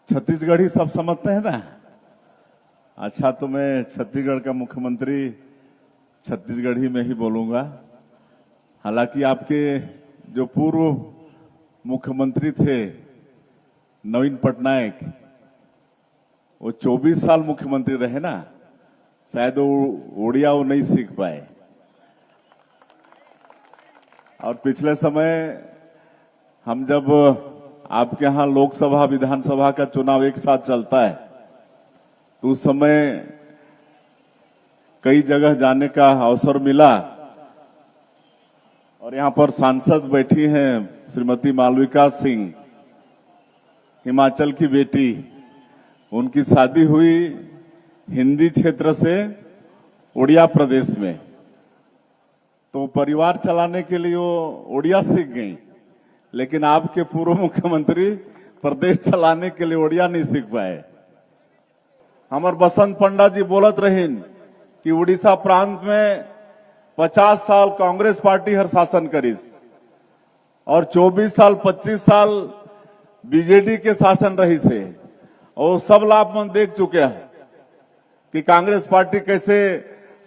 छत्तीसगढ़ी सब समझते हैं ना। अच्छा, तो मैं छत्तीसगढ़ का मुख्यमंत्री छत्तीसगढ़ी में ही बोलूंगा। हालांकि आपके जो पूर्व मुख्यमंत्री थे नवीन पटनायक, वो 24 साल मुख्यमंत्री रहे ना, शायद वो उड़िया वो नहीं सीख पाए। और पिछले समय हम जब आपके यहां लोकसभा विधानसभा का चुनाव एक साथ चलता है तो उस समय कई जगह जाने का अवसर मिला। और यहां पर सांसद बैठी हैं श्रीमती मालविका सिंह, हिमाचल की बेटी। उनकी शादी हुई हिंदी क्षेत्र से उड़िया प्रदेश में, तो परिवार चलाने के लिए वो उड़िया सीख गई। लेकिन आपके पूर्व मुख्यमंत्री प्रदेश चलाने के लिए उड़िया नहीं सीख पाए। हमार बसंत पंडा जी बोलत रहीन कि उड़ीसा प्रांत में 50 साल कांग्रेस पार्टी हर शासन करीस और 24 साल 25 साल बीजेडी के शासन रही से, और सब लाभ मन देख चुके हैं कि कांग्रेस पार्टी कैसे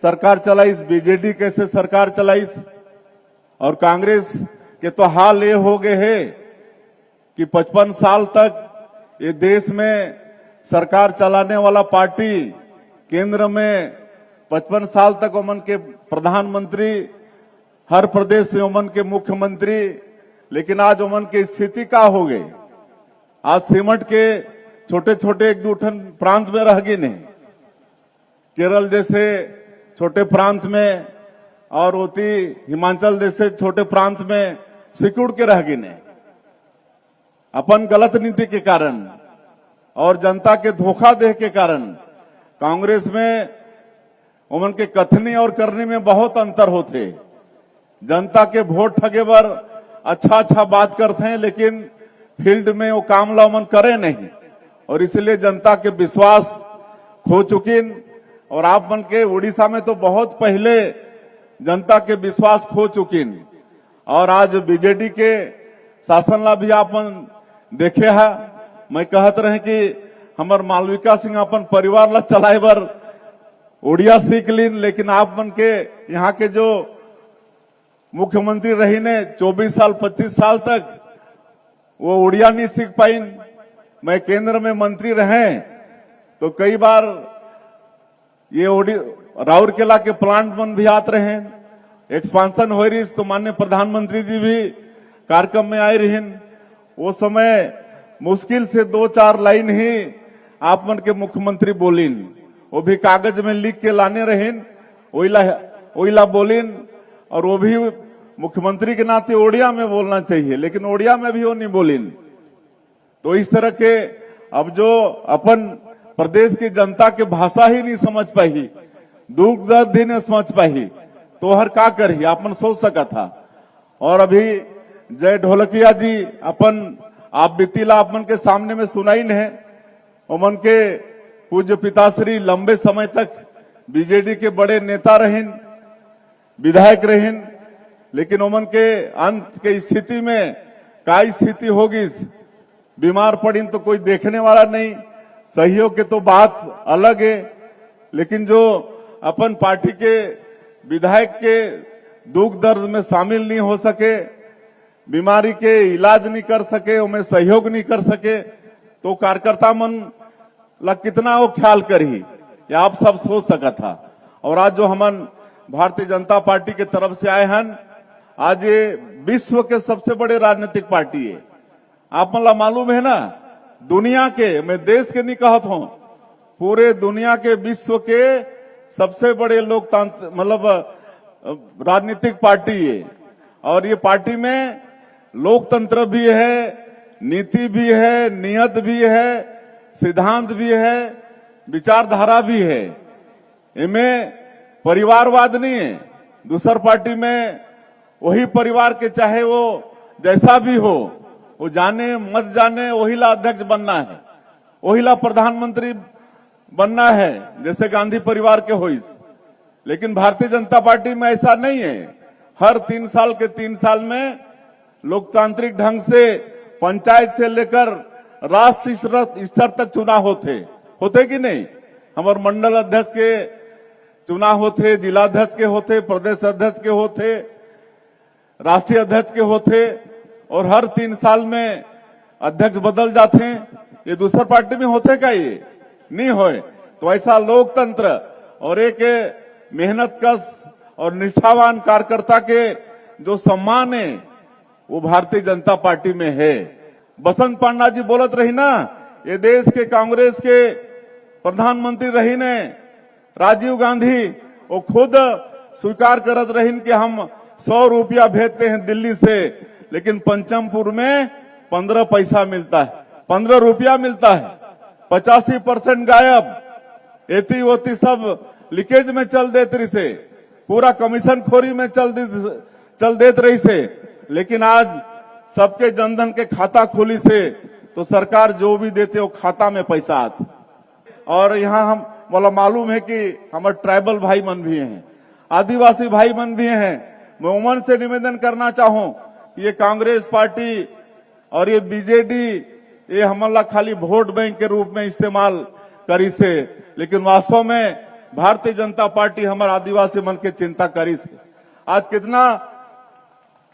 सरकार चलाइस, बीजेडी कैसे सरकार चलाइस। और कांग्रेस के तो हाल ये हो गए है कि 55 साल तक ये देश में सरकार चलाने वाला पार्टी, केंद्र में 55 साल तक ओमन के प्रधानमंत्री, हर प्रदेश में ओमन के मुख्यमंत्री। लेकिन आज ओमन की स्थिति क्या हो गई? आज सीमेंट के छोटे छोटे एक दो ठन प्रांत में रह गए नहीं, केरल जैसे छोटे प्रांत में और होती हिमाचल जैसे छोटे प्रांत में सिकुड़ के रह गए नहीं, अपन गलत नीति के कारण और जनता के धोखा दे के कारण। कांग्रेस में उमन के कथनी और करने में बहुत अंतर होते। जनता के वोट ठगे बर अच्छा बात करते हैं, लेकिन फील्ड में वो काम ला उमन करे नहीं, और इसलिए जनता के विश्वास खो चुकिन। और आप मन के उड़ीसा में तो बहुत पहले जनता के विश्वास खो चुकिन। और आज बीजेडी के शासन ला भी आप मन देखे है। मैं कहत रहे कि हमार मालविका सिंह अपन परिवार ला चलाए बर उड़िया सीख लीन, लेकिन आप मन के यहाँ के जो मुख्यमंत्री रही ने 24 साल 25 साल तक वो उड़िया नहीं सीख पाइन। मैं केंद्र में मंत्री रहे तो कई बार ये राउरकेला के प्लांट मन भी आते रहे, एक्सपांशन हो रही तो माननीय प्रधानमंत्री जी भी कार्यक्रम में आए रही। वो समय मुश्किल से 2-4 लाइन ही आप मन के मुख्यमंत्री बोलिन, वो भी कागज में लिख के लाने रहें, ओइला बोलिन। और वो भी मुख्यमंत्री के नाते ओडिया में बोलना चाहिए, लेकिन ओडिया में भी वो नहीं बोलिन। तो इस तरह के अब जो अपन प्रदेश की जनता के भाषा ही नहीं समझ पाई, दुख दर्द ही नहीं समझ पाई, तो हर का करी अपन सोच सका था। और अभी जय ढोलकिया जी अपन आप बीतीला अपन के सामने में सुनाई है। उमन के पूज्य पिताश्री लंबे समय तक बीजेडी के बड़े नेता रहें, विधायक रहें, लेकिन उमन के अंत के स्थिति में का स्थिति होगी, बीमार पड़ी तो कोई देखने वाला नहीं। सहयोग के तो बात अलग है, लेकिन जो अपन पार्टी के विधायक के दुख दर्द में शामिल नहीं हो सके, बीमारी के इलाज नहीं कर सके, उनमें सहयोग नहीं कर सके, तो कार्यकर्ता मन ला कितना वो ख्याल करी, ये आप सब सोच सका था। और आज जो हमन भारतीय जनता पार्टी के तरफ से आए हैं, आज ये विश्व के सबसे बड़े राजनीतिक पार्टी है। आप मन ला मालूम है ना, दुनिया के, मैं देश के नहीं कहत हूं, पूरे दुनिया के विश्व के सबसे बड़े लोकतांत्रिक मतलब राजनीतिक पार्टी है। और ये पार्टी में लोकतंत्र भी है, नीति भी है, नियत भी है, सिद्धांत भी है, विचारधारा भी है। इनमें परिवारवाद नहीं है। दूसर पार्टी में वही परिवार के चाहे वो जैसा भी हो, वो जाने मत जाने वही ला अध्यक्ष बनना है, वही ला प्रधानमंत्री बनना है, जैसे गांधी परिवार के होइस। लेकिन भारतीय जनता पार्टी में ऐसा नहीं है। हर 3 साल के 3 साल में लोकतांत्रिक ढंग से पंचायत से लेकर राष्ट्रीय स्तर तक चुनाव होते कि नहीं। हमारे मंडल अध्यक्ष के चुनाव होते, जिलाध्यक्ष के होते, प्रदेश अध्यक्ष के होते, राष्ट्रीय अध्यक्ष के होते, और हर 3 साल में अध्यक्ष बदल जाते हैं। ये दूसर पार्टी में होते का ये नहीं होए। तो ऐसा लोकतंत्र और एक मेहनत कश और निष्ठावान कार्यकर्ता के जो सम्मान है वो भारतीय जनता पार्टी में है। बसंत पंडा जी बोलत रही ना, ये देश के कांग्रेस के प्रधानमंत्री रही ने राजीव गांधी, वो खुद स्वीकार करत रही कि हम 100 रुपया भेजते हैं दिल्ली से, लेकिन पंचमपुर में 15 पैसा मिलता है, 15 रुपया मिलता है। 85% गायब, एती वोती सब लीकेज में चल देत रही से, पूरा कमीशन खोरी में चल देत रही से। लेकिन आज सबके जनधन के खाता खोली से तो सरकार जो भी देते वो खाता में पैसा आते। और यहाँ हम बोला मालूम है कि हमारे ट्राइबल भाई मन भी हैं, आदिवासी भाई मन भी हैं। मैं उमन से निवेदन करना चाहूं कि ये कांग्रेस पार्टी और ये बीजेडी ये हमला खाली वोट बैंक के रूप में इस्तेमाल करी से, लेकिन वास्तव में भारतीय जनता पार्टी हमारे आदिवासी मन के चिंता करी से। आज कितना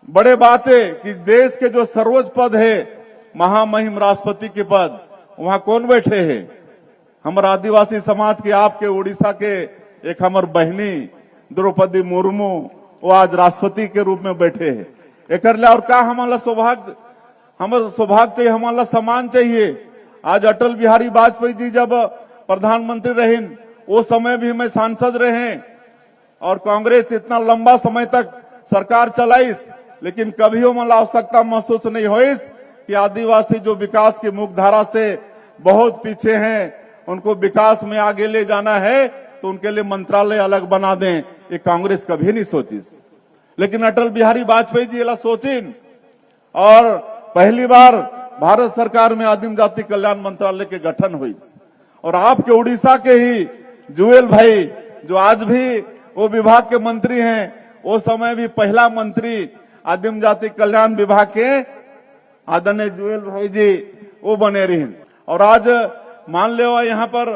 बड़े बात है कि देश के जो सर्वोच्च पद है महामहिम राष्ट्रपति के पद, वहां कौन बैठे हैं? हमारे आदिवासी समाज के, आपके उड़ीसा के एक हमारे बहनी द्रौपदी मुर्मू, वो आज राष्ट्रपति के रूप में बैठे हैं। एक और का हमारा सौभाग्य चाहिए, हमारा सम्मान चाहिए। आज अटल बिहारी वाजपेयी जी जब प्रधानमंत्री रहे, वो समय भी मैं सांसद रहे और कांग्रेस इतना लंबा समय तक सरकार चलाई, लेकिन कभी हमारा आवश्यकता महसूस नहीं हुई कि आदिवासी जो विकास की मुख्यधारा से बहुत पीछे हैं, उनको विकास में आगे ले जाना है तो उनके लिए मंत्रालय अलग बना दें। ये कांग्रेस कभी नहीं सोची, लेकिन अटल बिहारी वाजपेयी जी ऐसा सोचिन और पहली बार भारत सरकार में आदिम जाति कल्याण मंत्रालय के गठन हुई। और आपके उड़ीसा के ही जुएल भाई जो आज भी वो विभाग के मंत्री हैं, वो समय भी पहला मंत्री आदिम जाति कल्याण विभाग के आदरणीय जुएल भाई जी वो बने रहे। और आज मान लो यहाँ पर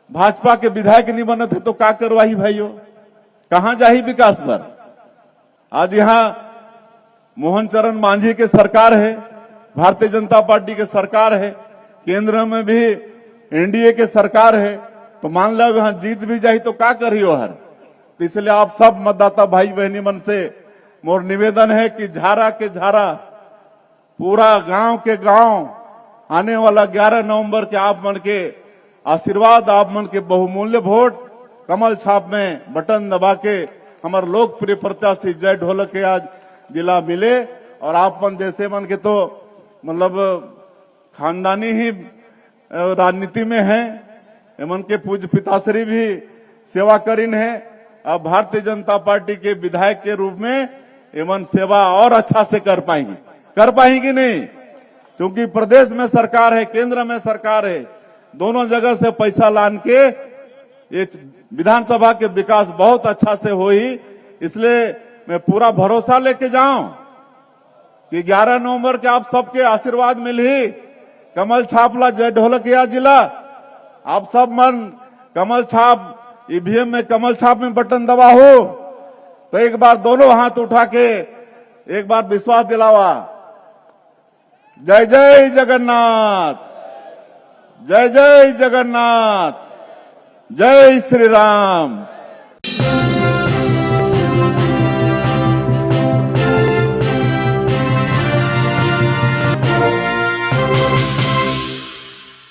भाजपा के विधायक नहीं बने थे तो क्या करवाही भाइयों, कहां जाही विकास पर। आज यहाँ मोहन चरण मांझी के सरकार है, भारतीय जनता पार्टी के सरकार है, केंद्र में भी एनडीए के सरकार है, तो मान लो यहाँ जीत भी जाए तो क्या करियो हर। तो इसलिए आप सब मतदाता भाई बहनी मन से मोर निवेदन है कि झारा के झारा, पूरा गांव के गांव आने वाला 11 नवंबर के आप मन के आशीर्वाद, आप मन के बहुमूल्य वोट कमल छाप में बटन दबा के हमारे लोकप्रिय प्रत्याशी जय ढोलक के आज जिला मिले। और आप मन जैसे मन के तो मतलब खानदानी ही राजनीति में है, एमन के पूज्य पिताश्री भी सेवा करीन है। अब भारतीय जनता पार्टी के विधायक के रूप में एमन सेवा और अच्छा से कर पाएंगी नहीं, क्योंकि प्रदेश में सरकार है, केंद्र में सरकार है, दोनों जगह से पैसा लान के ये विधानसभा के विकास बहुत अच्छा से होई। इसलिए मैं पूरा भरोसा लेके जाऊं कि 11 नवंबर के आप सबके आशीर्वाद मिली, कमल छापला जय ढोलकिया जिला, आप सब मन कमल छाप ईवीएम में कमल छाप में बटन दबा हो तो एक बार दोनों हाथ उठा के एक बार विश्वास दिलावा। जय जय जगन्नाथ, जय जय जगन्नाथ, जय श्री राम।